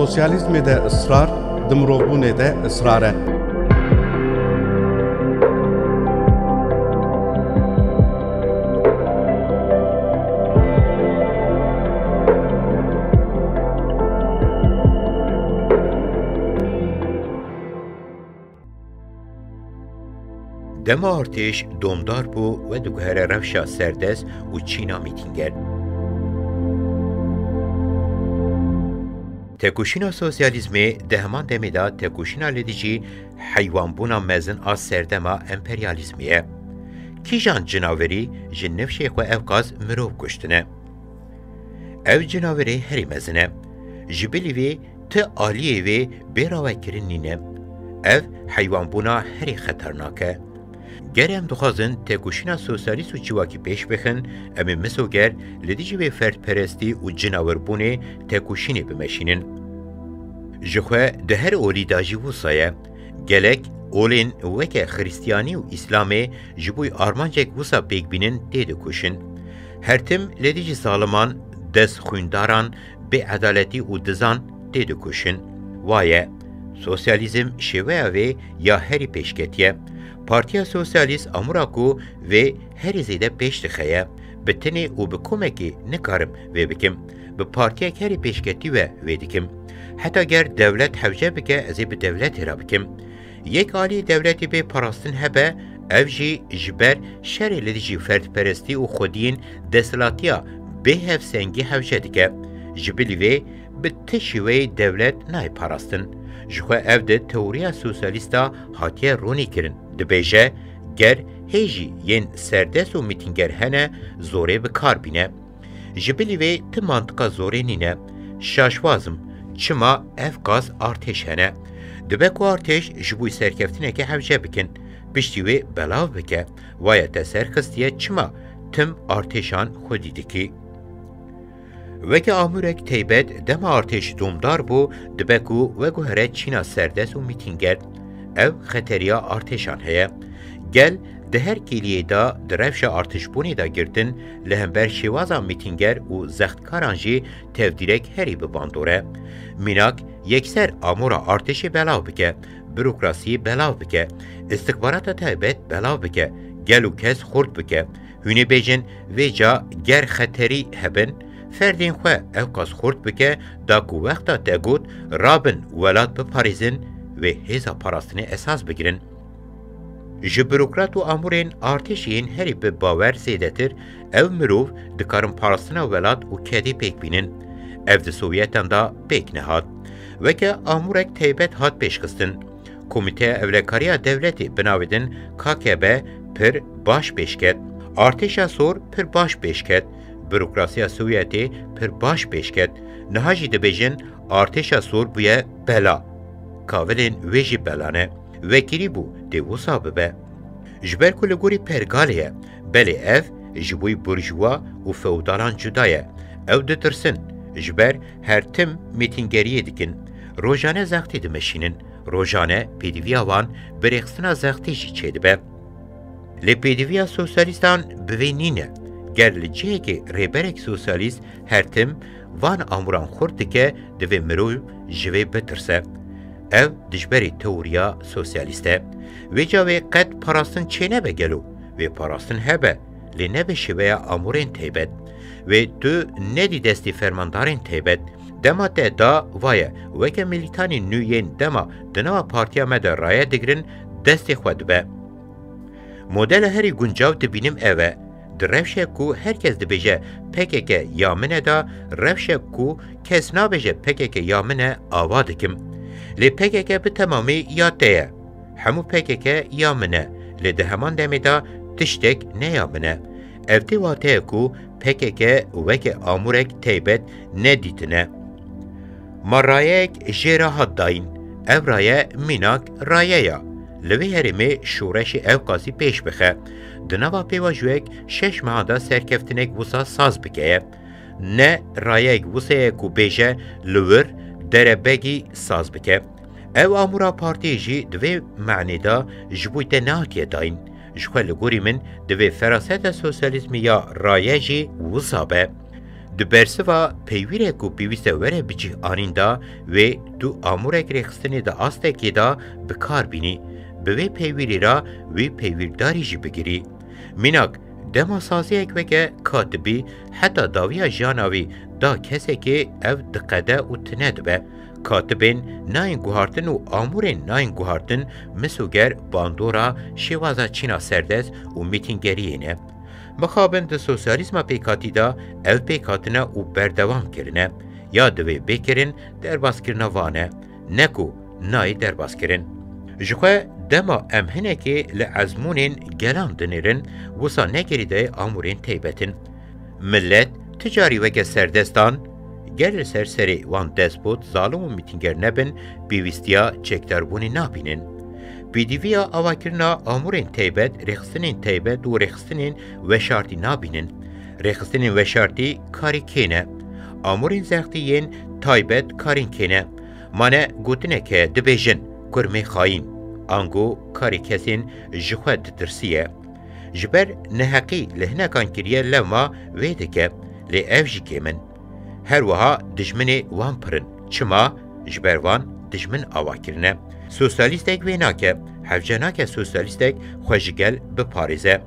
سوسیالیزم ده اصرار دمروبون ده اصراره دما ارتش دومدار بو و دوگهر روشا سردست و چینا میتینگر. تکوشینا سوسیالیزمی دهمان دمیدا تکوشینا لدیجی حیوان بونا مزن از سردما امپریالیزمیه. کیجان جناوری جنفشی خو افقاز مروب کشتنه. او جناوری هری مزنه. جبلی وی ته آلیه وی بیراوه کرنینه. او حیوان بونا هری خطرناکه. گرم دخوازن تکوشینا سوسیالیست و چواکی پیش بخن امی مسوگر لدیجی به فرد پرستی و جناور بونه تکوشینی بمشینن. جخوه ده هر اولی داجی وصایه گلک اولین وکه خریستیانی و اسلامی جبوی آرمانجک وصا بیگ بینن دیده کشن. هر تم لدیجی سالمان دست خوینداران به عدالتی و دزان دیده کشن. وایه سوسیالیزم شوه و یا هری پیشکتیه پارتیا سوسیالیست اموراکو و هر زیده پیش دخیه بتنی و بکومکی نکارم و بکم به پارتیا هری پیشکتی و دکم حتی گر دولت حوجه بکه ازی به دولت را بکم یک آلی دولتی به پراستن هبه او جی جبر شری لدیجی فرد پرستی و خودین دستلاتیا به هف سنگی حوجه دکه جبلی وی به تشوی دولت نای پراستن جخوا او ده تئوریا سوسیالیستا هاتیه رونی کرن دبیجه گر هیجی ین سردست و میتینگر هنه زوره بکار بینه جبلی وی ته منطقه زوره نینه شاشوازم چما اف گاز ارتش هنه دبکو ارتش جبوی سرکفتینه که حوجه بکن پشتی وی بلاو بکه ویا تسر خستیه چما تم ارتشان خودی دکی وکه آمورک تیبت دم ارتش دومدار بو دبکو و گوهره چینا سردست و میتینگر او خطریا ارتشان هیا گل ده هر کلیه دا درفش ارتش بونی دا گردن لهمبر شوازا میتینگر و زختکاران جی تفدیرک هری بباندوره میناک یکسر آمورا ارتش بلاو بکه بروکراسی بلاو بکه استخبارات تیبت بلاو بکه گل و کس خورد بکه هونه بیجن ویجا گر خطری هبن فردین خواه اوقاز خورد بکه دا کو وقتا تگود رابن ولاد بپاریزن و هزا پاراستنی اساس بگیرن. جبروکرات و امورین ارتشین هری به باور زیدتر او مروف دکارن پاراستنا ولاد و کدی پیک بینن. او ده سوویتان دا پیک نهاد. وکه امورک تیبت هاد پیشخستن. کمیته اولکاریا دولتی بناویدن KGB پر باش پیشکد. ارتشا سور پر باش پیشکد. بروکراسی سوویتی پر باش پیشکد. نهاجی دبیجن ارتشا سور بویه بلا. کاولین ویجی بلانه وکیلی بو دیوسا ببه جبر کلگوری پرگالیه بلی اف جبوی برجوا و فودالان جدایه او دترسن جبر هر تم میتینگریه دکن روژانه زختی دمشینن روژانه پیدویا وان بریخستنا زختی جی چه دبه لی پیدویا سوسیالیستان بوینینه گر لجیه که ریبرک سوسیالیست هر تم وان اموران خورد که دوی مرو جوی بترسه او دجبری تئوریا سوسیالیسته و جاوی قد پاراستن چه نبه گلو و پاراستن هبه لی نبه شویا امورین تیبت و تو ندی دستی فرماندارین تیبت دما دا وایه وکه ملیتانی نوین دما دنوا پارتیا مده رایه دگرن دستی خود به مدل هری گنجاو دبینیم اوه در روشه کو هرکس دبیجه پکه یا منه دا روشه کو کس نابیجه پکه یا منه آوا دکم لی پکه به تمامی یاد ده همو پکه یا منه لی ده همان دمی دا تشتک نیا منه افتی واته کو پکه وکه آمورک تیبت ندیتنه ما رایک جیره حد داین او رایه میناک رایه یا لوی هرمی شورش او قاسی پیش بخه دنوا پیواجوک 6 ماه دا سرکفتنک وسا ساز بکه نه رایک وسا کو بیجه لور دربگی ساز بکه او امورا پارتی جی دوی معنی دا جبویت نهاتیه داین جخوه لگوری من دوی فراست سوسیالیزم یا رایه جی وسابه Di berseva peywîrek û pîvîst e were bi cih anînda wê tu amûrek rêxistinê di astekê da bi kar bînî, bi vê peywîrê ra wê peywîrdarî jî bigirî. Mînak dema saziyek veke katibî heta dawiya jiyana wî da kesekê ev diqede û tune dibe. Katibên nayên guhartin û amûrên nayên guhartin misûger bandora şêwaza çîna serdest û mîtîngeriyê ne. Mixabin di sosyalîzma pêkhatî da ev pêkhatine û berdewam kirine, ya divê bêkirin derbaskirina van e, ne ku nayê derbaskirin. Ji xwe dema em hinekê li ezmûnên gelan dinêrin, wisa negerî de amûrên teybetin. Millet ticarî veke serdestan, ger li ser serê wan despot, zalim û mîtînger nebin, pêwîstiya çekdarbûnê nabînin. Pêdîviya avakirina amûrên teybet, rêxistinên teybet û rêxistinên veşartî nabînin. Rêxistinên veşartî karê kê ne. Amûrên zextî yên taybet karên kê ne. Mane gotineke dibêjin kurmê xayîn, ango karê kesên ji xwe ditirsîye. Ji ber neheqî li hinekan kiriye lewma wê dike, lê ev jî kêmin. Her wiha dijminê wan pirin, çima ji ber wan dijmin avakirine. Sosyalîstek wê nake, hevce nake sosyalîstek xwe ji gel biparêze.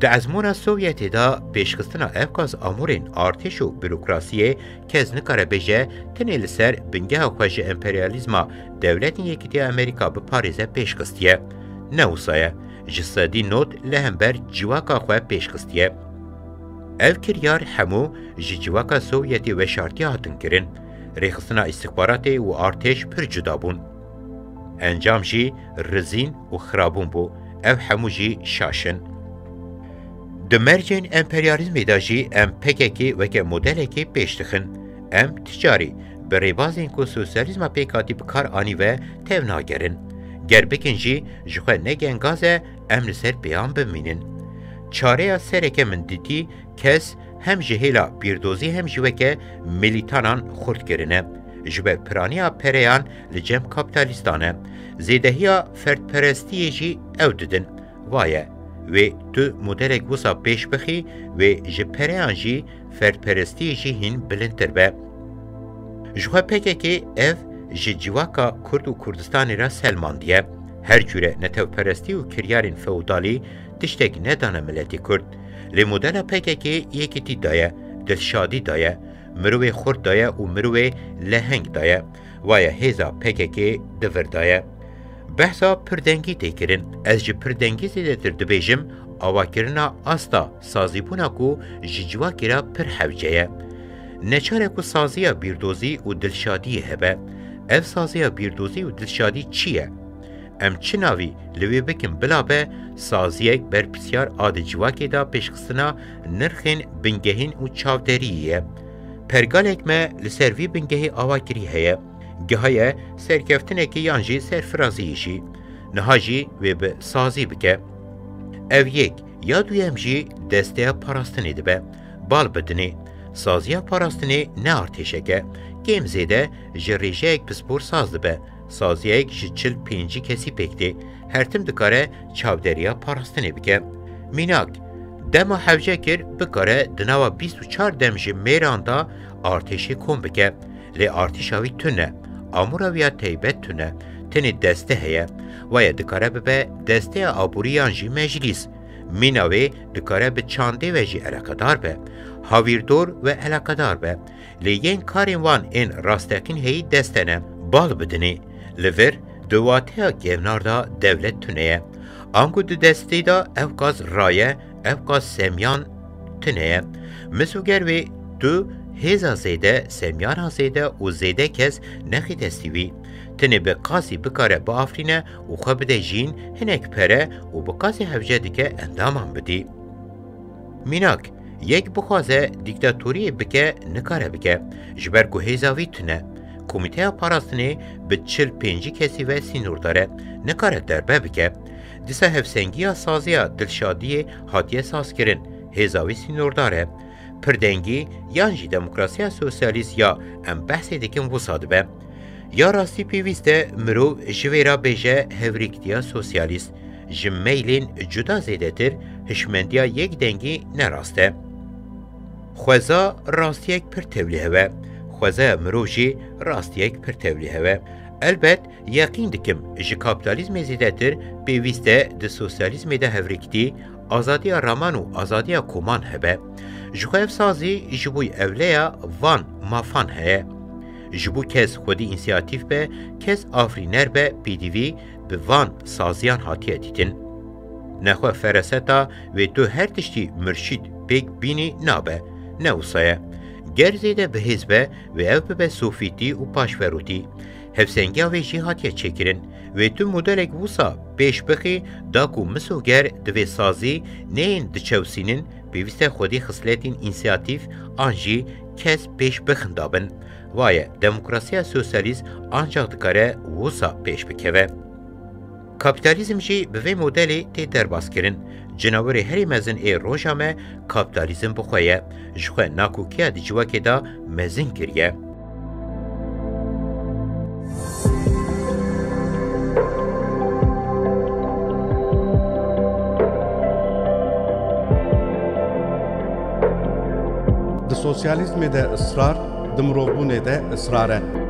Di ezmûna Sovyetê da pêşxistina evqaz amûrên artêş û bürokrasiyê kes nikare bêje tenê li ser bingeha xwe ji emperyalîzma dewletên Yekîtiya Amerîka biparêze pêşxistiye. Ne wisa ye, ji sedî not li hember civaka xwe pêşxistiye. Ev kiryar hemû ji civaka Sovyetê veşartî hatin kirin. Rêxistina îstixbaratê û artêş pir cuda bûn. Encam jî rizîn û xirabûn bû, ev hemû jî şaşin. Di mercên emperyalîzmê da jî em pekekê weke modelekê pêş dixin. Em ticarî bi rêbazên ku sosyalîzma pêkhatî bi kar anîve tev nagerin. Ger bikin jî ji xwe negengaz e em li ser pêyan bimînin. Çareya sereke min dîtî kes hem ji hêla pîrdozî hem ji weke milîtanan xurt kirine. Ji ber piraniya pereyan li cem kapitalîstan e. Zêdehiya ferdperestiyê jî ew didin. Vaye, wê tu modelek wisa pêş bixî wê ji pereyan jî ferdperestiyê jî hîn bilindtir be. Ji xwe pekekê ev ji civaka Kurd û Kurdistanê ra selmandiye. Her cure netewperestî û kiryarên feodalî tiştek nedane milletê Kurd. Lê modela pekekê yekîtî daye, dilşadî daye, mirovê xurt daye û mirovê leheng daye. Vaye hêza pekekê divir daye. Behsa pirdengî tê kirin. Ez ji pirdengî zêdetir dibêjim avakirina asta sazîbûna ku ji civakê ra pir hevce ye. Neçare ku saziya bîrdozî û dilşadiyê hebe. Ev saziya bîrdozî û dilşadî çi ye? Em çi navî li wê bikin bila be saziyek berpisyar adê civakê da pêşxistina nirxên bingehîn û çavderiyê ye. Pergalek me li ser vî bingehê avakirî heye. Gihaye serkeftinekî yan jî serfiraziyê jî. Niha jî wê bi sazî bike. Ev yek ya duyem jî desteya parastinê dibe. Bal bidinê. Saziya parastinê ne artêşeke. Kêm zêde ji rêjeyek pispor saz dibe. Saziyek ji çil pêncî kesî pêktê. Her tim dikare çavderiya parastinê bike. Mînak, dema hevce kir bikare di nava 24 dem ji mêran da artêşê kom bike. Lê artêşa wî tune. Amûra wî ya teybet tune. Tenê deste heye. Vaye dikare bibe desteya abûriyan jî meclîs. Mîna wê dikare bi çandê ve jî alakadar be. Havîrdor ve alakadar be. Lê yên karên wan ên rasteqîn heyî destene. Bal bidinê. Li vir di wateya gevnar da devlet tuneye. Angu di destê da evqaz raye, evqaz semyan tuneye. Misûger wê tu hêza zêde, semyana zêde û zêde kes nexî destî wî. Tinê bi qasî bikare biafrîne û xwe bide jîn hinek pere û bi qasî hevce dike endaman bidî. Mînak, yek bixwaze dîktatoriyê bike nikare bike, ji ber ku hêza wî tune. Komîteya parastinê bi çil pêncî kesî ve sînordare nikare derbe bike. Dîsa hevsengiya saziya dilşadiyê hatiye sazkirin, hêza wî sînordar e. Pirdengî yan jî demokrasiya sosyalîst ya em behsê dikin wisa dibe. Ya rastî pêwîst e mirov ji wê ra bêje hevrîktiya sosyalîst. Ji meylên cuda zêdetir, hişmendiya yek dengî nerast e. خوزا راستیک پر تبلیه و خوزا مروجی راستیک پر تبلیه و البت یقین دکم جی کابیتالیزم زیدتر پیوسته د سوسیالیزم ده هفریکتی آزادی رامان و آزادی کومان هبه جخوف سازی جبوی اولیا وان مافان هه جبو کس خودی انسیاتیف به کس آفرینر به پیدیوی به وان سازیان هاتیه دیتن نخواه فرستا و تو هر تشتی مرشید بیگ بینی نابه نوسایه گرزیده به حزبه و او به صوفیتی و پاشفروتی هفسنگی و جهاتیه چکرن و تو مدلک وسا پیش بخی دا کو مسوگر دوی سازی نین دچوسینن بیوسته خودی خصلتین انسیاتیف آنجی کس پیش بخندابن وایه دموکراسی سوسیالیست آنجاق دکاره وسا پیش بکوه. کاپیتالیزم جی به وی مدلی تی درباز کرن جناوری هری مزن ای روژامه کاپیتالیزم بخواه جخواه ناکوکیه دی جواکه دا مزن کریه. د سوسیالیزم ده اصرار د مروبونه ده اصراره